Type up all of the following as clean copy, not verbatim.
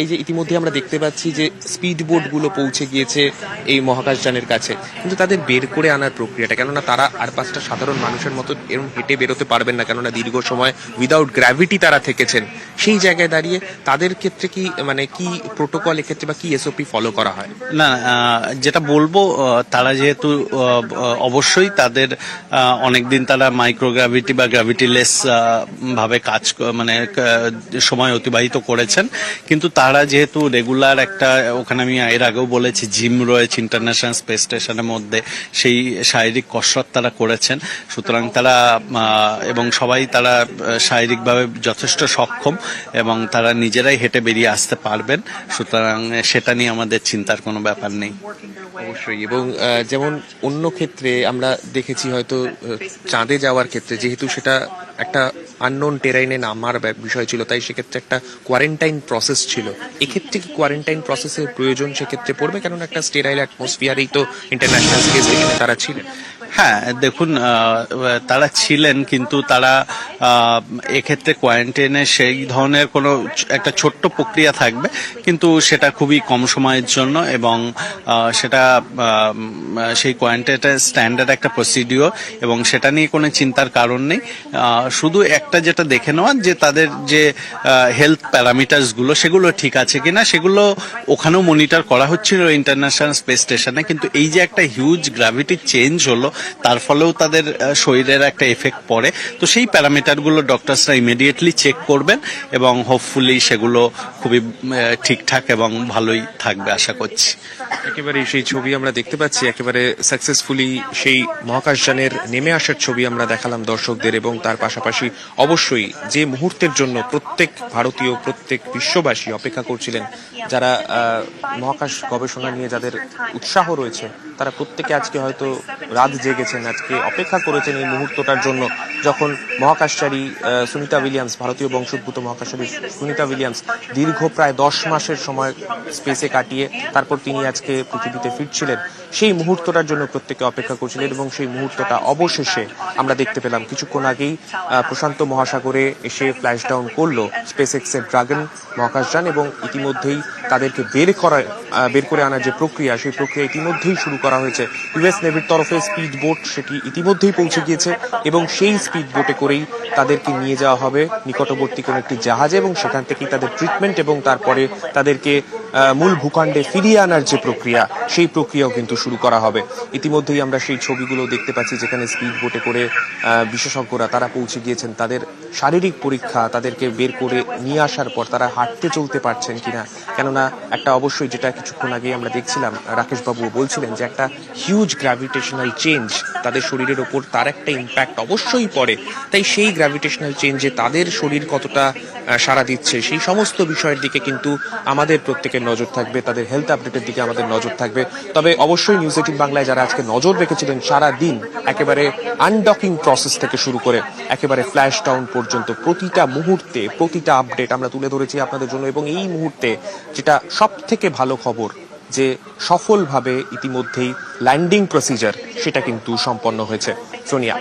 এই যে ইতিমধ্যে আমরা দেখতে পাচ্ছি যে স্পিড বোট গুলো পৌঁছে গিয়েছে এই মহাকাশযানের কাছে, কিন্তু তাদের বের করে আনার প্রক্রিয়াটা, কেননা তারা আর পাঁচটা সাধারণ মানুষের মতো এরকম হেঁটে বেরোতে পারবেন না, কেননা দীর্ঘ সময় উইদাউট গ্র্যাভিটি তারা থেকেছেন। সেই জায়গায় দাঁড়িয়ে তাদের ক্ষেত্রে কি কি প্রোটোকল এক্ষেত্রে বা কি এসওপি ফলো করা হয়? না, যেটা বলবো, তারা যেহেতু অবশ্যই তাদের অনেকদিন তারা মাইক্রোগ্র্যাভিটি বা গ্র্যাভিটিলেস ভাবে কাজ সময় অতিবাহিত করেছেন, কিন্তু তারা যেহেতু রেগুলার একটা, ওখানে আমি এর আগেও বলেছি, জিম রয়েছে ইন্টারন্যাশনাল স্পেস স্টেশনের মধ্যে, সেই শারীরিক কসরত তারা করেছেন। সুতরাং তারা এবং সবাই তারা শারীরিকভাবে যথেষ্ট সক্ষম এবং তারা নিজেরাই হেঁটে বেরিয়ে আসতে পারবেন। সুতরাং সেটা নিয়ে আমাদের চিন্তার কোনো ব্যাপার নেই। অবশ্যই। এবং যেমন অন্য ক্ষেত্রে আমরা দেখেছি, হয়তো চাঁদে যাওয়ার ক্ষেত্রে যেহেতু সেটা একটা আননোন টেরাইনে নামার বিষয় ছিল, তাই সেক্ষেত্রে একটা কোয়ারেন্টাইন প্রসেস ছিল। এক্ষেত্রে কি কোয়ারেন্টাইন প্রসেসের প্রয়োজন সেক্ষেত্রে পড়বে, কেননা একটা স্টেরাইল অ্যাটমসফিয়ারেই তো ইন্টারন্যাশনাল স্পেস স্টেশনে তারা ছিলেন? হ্যাঁ, দেখুন, তারা ছিলেন, কিন্তু তারা এক্ষেত্রে কোয়ারেন্টাইনে সেই ধরনের কোনো একটা ছোট্ট প্রক্রিয়া থাকবে, কিন্তু সেটা খুবই কম সময়ের জন্য, এবং সেটা সেই কোয়ারেন্টাইনের স্ট্যান্ডার্ড একটা প্রসিডিওর, এবং সেটা নিয়ে কোনো চিন্তার কারণ নেই। শুধু একটা যেটা দেখে নেওয়া যে তাদের যে হেলথ প্যারামিটার্সগুলো সেগুলো ঠিক আছে কিনা, সেগুলো ওখানেও মনিটর করা হচ্ছিল ইন্টারন্যাশনাল স্পেস স্টেশনে। কিন্তু এই যে একটা হিউজ গ্র্যাভিটি চেঞ্জ হলো, তার ফলেও তাদের শরীরের একটা এফেক্ট পড়ে। তো সেই প্যারামিটারগুলো ডক্টরসরা ইমিডিয়েটলি চেক করবেন, এবং হোপফুলি সেগুলো খুবই ঠিকঠাক এবং ভালোই থাকবে আশা করছি। একেবারে সেই ছবি আমরা দেখতে পাচ্ছি, একেবারে সাকসেসফুলি সেই মহাকাশযানের নেমে আসার ছবি আমরা দেখালাম দর্শকদের, এবং তার পাশাপাশি অবশ্যই যে মুহূর্তের জন্য প্রত্যেক ভারতীয়, প্রত্যেক বিশ্ববাসী অপেক্ষা করছিলেন, যারা মহাকাশ গবেষণা নিয়ে যাদের উৎসাহ রয়েছে, তারা প্রত্যেকে আজকে হয়তো রাত জেগেছেন, আজকে অপেক্ষা করেছেন এই মুহূর্তটার জন্য, যখন মহাকাশচারী সুনিতা উইলিয়ামস, ভারতীয় বংশোদ্ভূত মহাকাশচারী সুনিতা উইলিয়ামস দীর্ঘ প্রায় 10 মাসের সময় স্পেসে কাটিয়ে তারপর তিনি আজকে পৃথিবীতে ফিরছিলেন। সেই মুহূর্তটার জন্য প্রত্যেকে অপেক্ষা করছিলেন, এবং সেই মুহূর্তটা অবশেষে আমরা দেখতে পেলাম। কিছুক্ষণ আগেই প্রশান্ত মহাসাগরে এসে ফ্ল্যাশ ডাউন করলো স্পেস এক্সের ড্রাগন মহাকাশযান, এবং ইতিমধ্যেই তাদেরকে বের করে আনার যে প্রক্রিয়া, সেই প্রক্রিয়া ইতিমধ্যেই শুরু করা হয়েছে। ইউএস নেভির তরফে স্পিড বোট সেটি ইতিমধ্যেই পৌঁছে গিয়েছে, এবং সেই স্পিড বোটে করেই তাদেরকে নিয়ে যাওয়া হবে নিকটবর্তী কোনো একটি জাহাজে, এবং সেখান থেকেই তাদের ট্রিটমেন্ট এবং তারপরে তাদেরকে মূল ভূখণ্ডে ফিরিয়ে আনার যে প্রক্রিয়া, সেই প্রক্রিয়াও কিন্তু শুরু করা হবে। ইতিমধ্যেই আমরা সেই ছবিগুলো দেখতে পাচ্ছি, যেখানে স্পিড বোটে করে বিশেষজ্ঞরা তারা পৌঁছে গিয়েছেন। তাদের শারীরিক পরীক্ষা, তাদেরকে বের করে নিয়ে আসার পর তারা হাঁটতে চলতে পারছেন কিনা, কেননা একটা অবশ্যই, যেটা কিছুক্ষণ আগে আমরা দেখছিলাম, রাকেশ বাবুও বলছিলেন যে একটা হিউজ গ্র্যাভিটেশনাল চেঞ্জ তাদের শরীরের ওপর, তার একটা ইম্প্যাক্ট অবশ্যই পড়ে। তাই সেই গ্র্যাভিটেশনাল চেঞ্জে তাদের শরীর কতটা সাড়া দিচ্ছে, সেই সমস্ত বিষয়ের দিকে কিন্তু আমাদের প্রত্যেকের নজর থাকবে, তাদের হেলথ আপডেটের দিকে আমাদের নজর থাকবে। তবে অবশ্যই নিউজ 18 বাংলায় যারা আজকে নজর রেখেছিলেন সারা দিন, একেবারে আনডকিং প্রসেস থেকে শুরু করে একেবারে ফ্ল্যাশ ডাউন পর্যন্ত প্রতিটা মুহূর্তে প্রতিটা আপডেট আমরা তুলে ধরেছি আপনাদের জন্য। এবং এই মুহূর্তে যেটা সব থেকে ভালো খবর, যে সফলভাবে ইতিমধ্যেই ল্যান্ডিং প্রসিজার সেটা কিন্তু সম্পন্ন হয়েছে। সোনিয়া,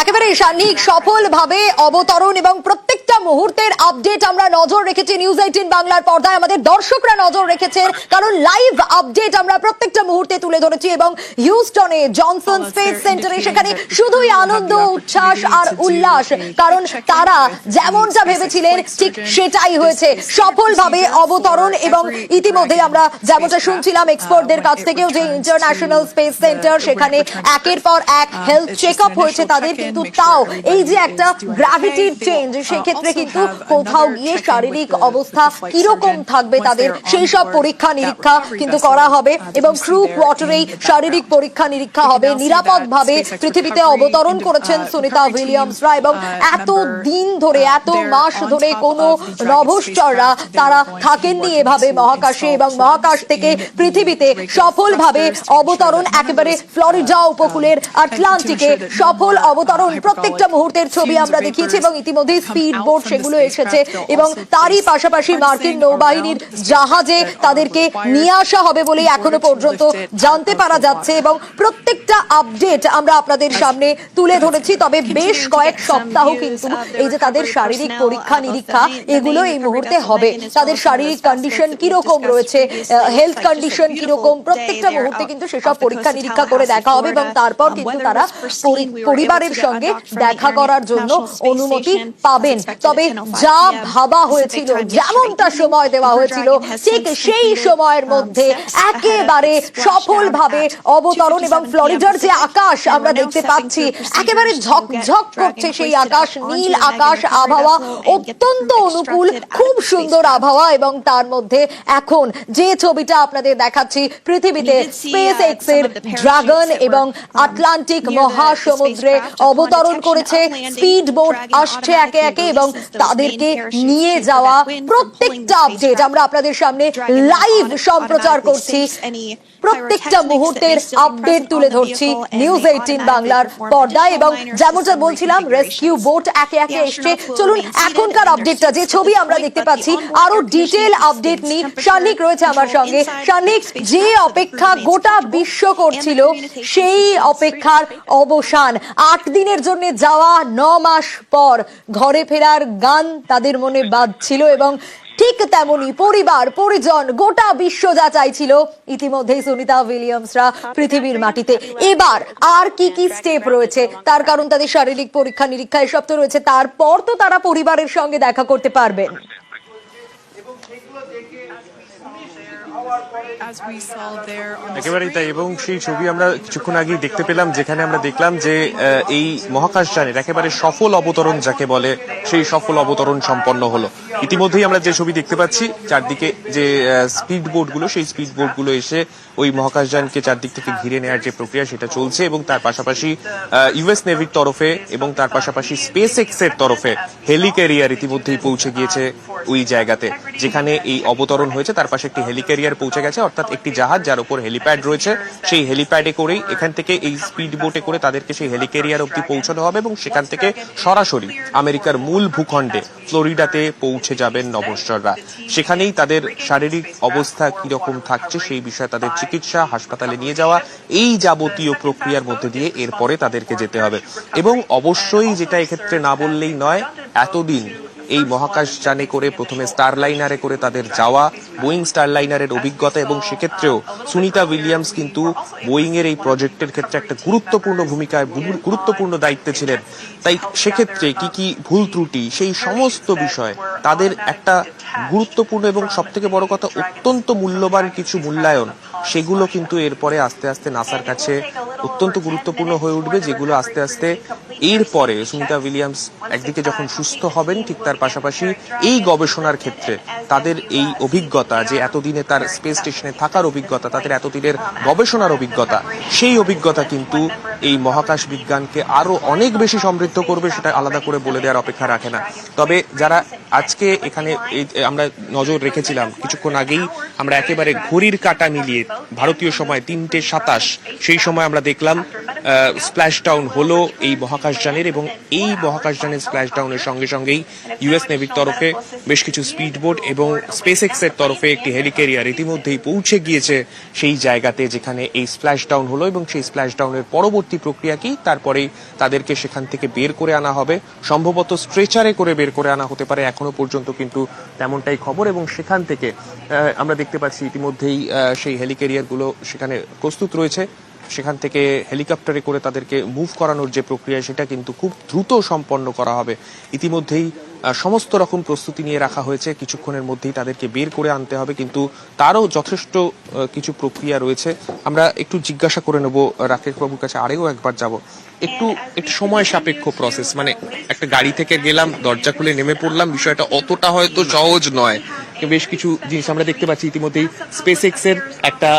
একেবারে সান্নিক সফলভাবে অবতরণ এবং প্রত্যেকটা মুহূর্তের আপডেট আমরা নজর রেখেছি নিউজ 18 বাংলার পর্দায়। আমাদের দর্শকরা নজর রেখেছেন, কারণ লাইভ আপডেট আমরা প্রত্যেকটা মুহূর্তে তুলে ধরেছি। এবং হিউস্টনে জনসন স্পেস সেন্টারে সেখানে শুধুই আনন্দ, উচ্ছ্বাস আর উল্লাস, কারণ তারা যেমনটা ভেবেছিলেন ঠিক সেটাই হয়েছে, সফলভাবে অবতরণ। এবং ইতিমধ্যে আমরা যেমনটা শুনছিলাম এক্সপার্টদের কাছ থেকেও, যে ইন্টারন্যাশনাল স্পেস সেন্টার, সেখানে একের পর এক হেলথ চেক আপ হয়েছে তাদের, কিন্তু তাও এই যে একটা গ্র্যাভিটির চেঞ্জ, সেক্ষেত্রে কিন্তু কোথাও গিয়ে শারীরিক অবস্থা কিরকম থাকবে তাদের, সেই সব পরীক্ষা নিরীক্ষা কিন্তু করা হবে, এবং ক্রু কোয়ার্টারেই শারীরিক পরীক্ষা নিরীক্ষা হবে। নিরাপদভাবে পৃথিবীতে অবতরণ করেছেন সুনিতা উইলিয়ামসরা, এবং এত দিন ধরে, এত মাস ধরে কোনো নভোশ্চররা তারা থাকেননি এভাবে মহাকাশে, এবং মহাকাশ থেকে পৃথিবীতে সফলভাবে অবতরণ, একেবারে ফ্লোরিডা উপকূলের আটলান্টিকে সফল অবতরণ। প্রত্যেকটা মুহূর্তের ছবি আমরা দেখিয়েছি, এবং ইতিমধ্যেই স্পিড বোট সেগুলো এসেছে এবং তারই পাশাপাশি মার্কিন নৌবাহিনীর জাহাজে তাদেরকে নিয়ে আসা হবে বলেই এখনো পর্যন্ত জানতে পারা যাচ্ছে এবং প্রত্যেকটা আপডেট আমরা আপনাদের সামনে তুলে ধরেছি। তবে বেশ কয়েক সপ্তাহ কিন্তু এই যে তাদের শারীরিক পরীক্ষা নিরীক্ষা এগুলো এই মুহূর্তে হবে, তাদের শারীরিক কন্ডিশন কিরকম রয়েছে, হেলথ কন্ডিশন কিরকম, প্রত্যেকটা মুহূর্তে কিন্তু সেসব পরীক্ষা নিরীক্ষা করে দেখা হবে এবং তারপর কিন্তু তারা পরিবারের সঙ্গে দেখা করার জন্য অনুমতি পাবেন। তবে যা ভাবা হয়েছিল, যেমনটা সময় দেওয়া হয়েছিল, ঠিক সেই সময়ের মধ্যে একেবারে সফলভাবে অবতরণ এবং ফ্লোরিডার যে আকাশ আমরা দেখতে পাচ্ছি একেবারে ঝকঝক করছে সেই আকাশ, নীল আকাশ, আবহাওয়া অত্যন্ত অনুকূল, খুব সুন্দর আবহাওয়া এবং তার মধ্যে এখন যে ছবিটা আপনাদের দেখাচ্ছি পৃথিবীতে স্পেস এক্স এর ড্রাগন এবং আটলান্টিক মহাসমুদ্রে অবতরণ করেছে, স্পিড বোট আসছে একে একে এবং তাদেরকে নিয়ে যাওয়া প্রত্যেকটা আপডেট আমরা আপনাদের সামনে লাইভ সম্প্রচার করছি, প্রত্যেকটা মুহূর্তের আপডেট তুলে ধরছি নিউজ 18 বাংলার পর্দায়। এবং যেমনটা বলছিলাম রেস্কিউ বোট একে একে এসছে। চলুন এখনকার আপডেটটা, যে ছবি আমরা দেখতে পাচ্ছি, আরো ডিটেল আপডেট নিয়ে শানিক রয়েছে আমার সঙ্গে। শানিক, যে অপেক্ষা গোটা বিশ্ব করছিল সেই অপেক্ষার অবসান, 8 দিনের জন্য যাওয়া 9 মাস পর ঘরে ফেরার গান তাদের মনে বাজছিল এবং ঠিক তেমনি পরিবার পরিজন গোটা বিশ্ব যা চাইছিল ইতিমধ্যেই সুনিতা উইলিয়ামসরা পৃথিবীর মাটিতে। এবার আর কি কি স্টেপ রয়েছে, তার কারণ তাদের শারীরিক পরীক্ষা নিরীক্ষা এসব তো রয়েছে, তারপর তো তারা পরিবারের সঙ্গে দেখা করতে পারবেন। একেবারেই তাই, এবং সেই ছবি আমরা কিছুক্ষণ আগেই দেখতে পেলাম যেখানে আমরা দেখলাম যে এই মহাকাশযানের একেবারে সফল অবতরণ যাকে বলে সেই সফল অবতরণ সম্পন্ন হলো। ইতিমধ্যেই আমরা যে ছবি দেখতে পাচ্ছি চারদিকে যে স্পিড বোটগুলো, সেই স্পিড বোটগুলো এসে ওই মহাকাশযানকে চারদিক থেকে ঘিরে নেওয়ার যে প্রক্রিয়া সেটা চলছে এবং তার পাশাপাশি ইউএস নেভির তরফে এবং তার পাশাপাশি স্পেস এক্স এর তরফে হেলিক্যারিয়ার ইতিমধ্যেই পৌঁছে গিয়েছে ওই জায়গাতে যেখানে এই অবতরণ হয়েছে। তার পাশে একটি হেলিক্যারিয়ার পৌঁছে গেছে, অর্থাৎ একটি জাহাজ যার উপর হেলিপ্যাড রয়েছে, সেই হেলিপ্যাডে করেই এখান থেকে এই স্পিড বোটে করে তাদেরকে সেই হেলিক্যারিয়ার অব্দি পৌঁছানো হবে এবং সেখান থেকে সরাসরি আমেরিকার মূল ভূখণ্ডে ফ্লোরিডাতে পৌঁছে যাবেন নভশ্চররা। সেখানেই তাদের শারীরিক অবস্থা কিরকম থাকছে সেই বিষয়ে তাদের চিকিৎসা, হাসপাতালে নিয়ে যাওয়া, এই যাবতীয় প্রক্রিয়ার মধ্যে দিয়ে এরপরে তাদেরকে যেতে হবে। এবং অবশ্যই যেটা এক্ষেত্রে না বললেই নয়, এতদিন এই মহাকাশযানে করে প্রথমে স্টারলাইনারে করে তাদের যাওয়া, বোয়িং স্টারলাইনারের অভিজ্ঞতা এবং সেক্ষেত্রেও সুনিতা উইলিয়ামস কিন্তু বোয়িং এর এই প্রজেক্টের ক্ষেত্রে একটা গুরুত্বপূর্ণ ভূমিকায়, গুরুত্বপূর্ণ দায়িত্বে ছিলেন। তাই সেক্ষেত্রে কি কি ভুল ত্রুটি, সেই সমস্ত বিষয় তাদের একটা গুরুত্বপূর্ণ এবং সব থেকে বড় কথা অত্যন্ত মূল্যবান কিছু মূল্যায়ন, সেগুলো কিন্তু এরপরে আস্তে আস্তে নাসার কাছে অত্যন্ত গুরুত্বপূর্ণ হয়ে উঠবে, যেগুলো আস্তে আস্তে এরপরে সুনিতা উইলিয়ামস একদিকে যখন সুস্থ হবেন ঠিক তার পাশাপাশি এই গবেষণার ক্ষেত্রে তাদের এই অভিজ্ঞতা, যে এতদিনে তার স্পেস স্টেশনে থাকার অভিজ্ঞতা, তাদের এতদিনের গবেষণার অভিজ্ঞতা, সেই অভিজ্ঞতা কিন্তু এই মহাকাশ বিজ্ঞানকে আরো অনেক বেশি সমৃদ্ধ করবে, সেটা আলাদা করে বলে দেওয়ার অপেক্ষা রাখে না। তবে যারা আজকে এখানে আমরা নজর রেখেছিলাম কিছুক্ষণ আগেই, আমরা একেবারে ঘড়ির কাঁটা মিলিয়ে ভারতীয় সময় 3:27 সেই সময় আমরা দেখলাম স্প্ল্যাশ ডাউন হলো এই মহাকাশযানের এবং এই মহাকাশযানের স্প্ল্যাশ ডাউনের সঙ্গে সঙ্গেই ইউএস নেভির তরফে বেশ কিছু স্পিড বোট এবং স্পেস এক্স এর তরফে একটি হেলিক্যারিয়ার ইতিমধ্যেই পৌঁছে গিয়েছে সেই জায়গাতে যেখানে এই স্প্ল্যাশ ডাউন হলো এবং সেই স্প্ল্যাশ ডাউনের পরবর্তী প্রক্রিয়া কি, তারপরেই তাদেরকে সেখান থেকে বের করে আনা হবে, সম্ভবত স্ট্রেচারে করে বের করে আনা হতে পারে, এখনো পর্যন্ত কিন্তু তেমনটাই খবর। এবং সেখান থেকে আমরা দেখতে পাচ্ছি ইতিমধ্যেই সেই হেলিক্যারিয়ারগুলো সেখানে প্রস্তুত রয়েছে, সেখান থেকে হেলিকপ্টারে করে তাদেরকে মুভ করানোর যে প্রক্রিয়া সেটা কিন্তু খুব দ্রুত সম্পন্ন করা হবে। ইতিমধ্যেই সমস্ত রকম প্রস্তুতি নিয়ে রাখা হয়েছে, কিছুক্ষণের মধ্যেই তাদেরকে বের করে আনতে হবে, কিন্তু তারও যথেষ্ট কিছু প্রক্রিয়া রয়েছে। আমরা একটু জিজ্ঞাসা করে নেব রাকেশ বাবুর কাছে, আরেও একবার যাব, একটু সময় সাপেক্ষ প্রসেস, মানে একটা গাড়ি থেকে গেলাম, দরজা খুলে নেমে পড়লাম, বিষয়টা অতটা হয়তো সহজ নয়। বেশ কিছু জিনিস আমরা দেখতে পাচ্ছি, ইতিমধ্যেই স্পেস এক্স এর একটা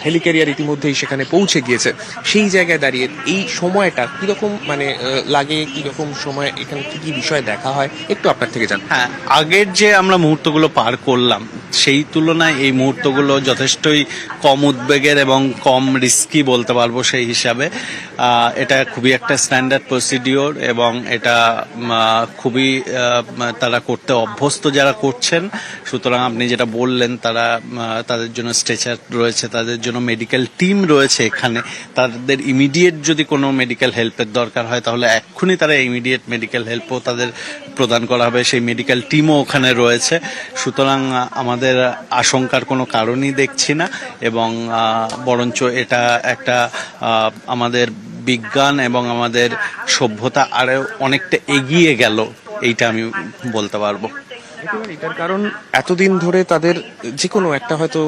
হেলিক্যারিয়ার ইতিমধ্যেই সেখানে পৌঁছে গিয়েছে। সেই জায়গায় দাঁড়িয়ে এই সময়টা কিরকম মানে লাগে, কিরকম সময় এখানে কি কি বিষয় দেখা হয় একটু আপনার থেকে জান। হ্যাঁ, আগের যে আমরা মুহূর্তগুলো পার করলাম সেই তুলনায় এই মুহূর্তগুলো যথেষ্টই কম উদ্বেগের এবং কম রিস্কি বলতে পারবো সেই হিসাবে। এটা খুবই একটা স্ট্যান্ডার্ড প্রসিডিওর এবং এটা খুবই তারা করতে অভ্যস্ত যারা করছেন। সুতরাং আপনি যেটা বললেন তাদের জন্য স্ট্রেচার রয়েছে, তাদের জন্য মেডিকেল টিম রয়েছে এখানে। তাদের ইমিডিয়েট যদি কোনো মেডিকেল হেল্পের দরকার হয় তাহলে এক্ষুনি তারা ইমিডিয়েট মেডিকেল হেল্পও তাদের প্রদান করা হবে, সেই মেডিকেল টিমও ওখানে রয়েছে। সুতরাং আমাদের আশঙ্কার কোনো কারণই দেখছি না এবং বরঞ্চ এটা একটা আমাদের বিজ্ঞান এবং আমাদের সভ্যতা আরো অনেকটা এগিয়ে গেল, এইটা আমি বলতে পারবো। এটার কারণ এতদিন ধরে তাদের যে কোনো একটা হয়তো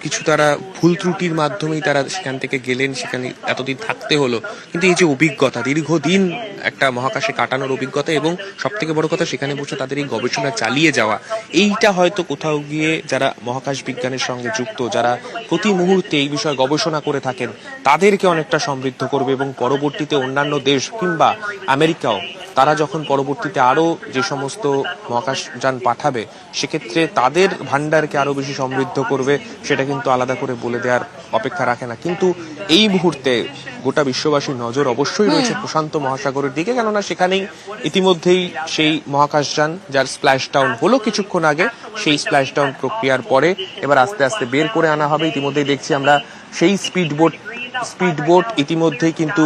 কিছু তারা ভুল ত্রুটির মাধ্যমেই তারা সেখান থেকে গেলেন, সেখানে এতদিন থাকতে হলো, কিন্তু এই যে অভিজ্ঞতা, দীর্ঘদিন একটা মহাকাশে কাটানোর অভিজ্ঞতা এবং সব থেকে বড় কথা সেখানে বসে তাদের এই গবেষণা চালিয়ে যাওয়া, এইটা হয়তো কোথাও গিয়ে যারা মহাকাশ বিজ্ঞানের সঙ্গে যুক্ত, যারা প্রতি মুহূর্তে এই বিষয়ে গবেষণা করে থাকেন, তাদেরকে অনেকটা সমৃদ্ধ করবে এবং পরবর্তীতে অন্যান্য দেশ কিংবা আমেরিকাও তারা যখন পরবর্তীতে আরো যে সমস্ত মহাকাশযান পাঠাবে সেক্ষেত্রে তাদের ভান্ডারকে আরো বেশি সমৃদ্ধ করবে, সেটা কিন্তু আলাদা করে বলে দেওয়ার অপেক্ষা রাখে না। কিন্তু এই মুহূর্তে গোটা বিশ্ববাসীর নজর অবশ্যই রয়েছে প্রশান্ত মহাসাগরের দিকে, কেননা সেখানেই ইতিমধ্যেই সেই মহাকাশযান যার স্প্ল্যাশ ডাউন হলো কিছুক্ষণ আগে, সেই স্প্ল্যাশ ডাউন প্রক্রিয়ার পরে এবার আস্তে আস্তে বের করে আনা হবে। ইতিমধ্যেই দেখছি আমরা সেই স্পিডবোট ইতিমধ্যেই কিন্তু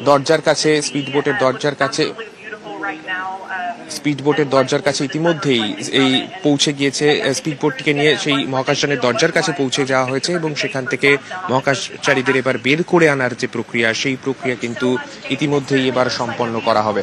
দরজার কাছে স্পিডবোটের দরজার কাছে ইতিমধ্যেই এই পৌঁছে গিয়েছে। স্পিডবোটটিকে নিয়ে সেই মহাকাশযানের দরজার কাছে পৌঁছে যাওয়া হয়েছে এবং সেখান থেকে মহাকাশচারীদের এবার বের করে আনার যে প্রক্রিয়া, সেই প্রক্রিয়া কিন্তু ইতিমধ্যেই এবার সম্পন্ন করা হবে।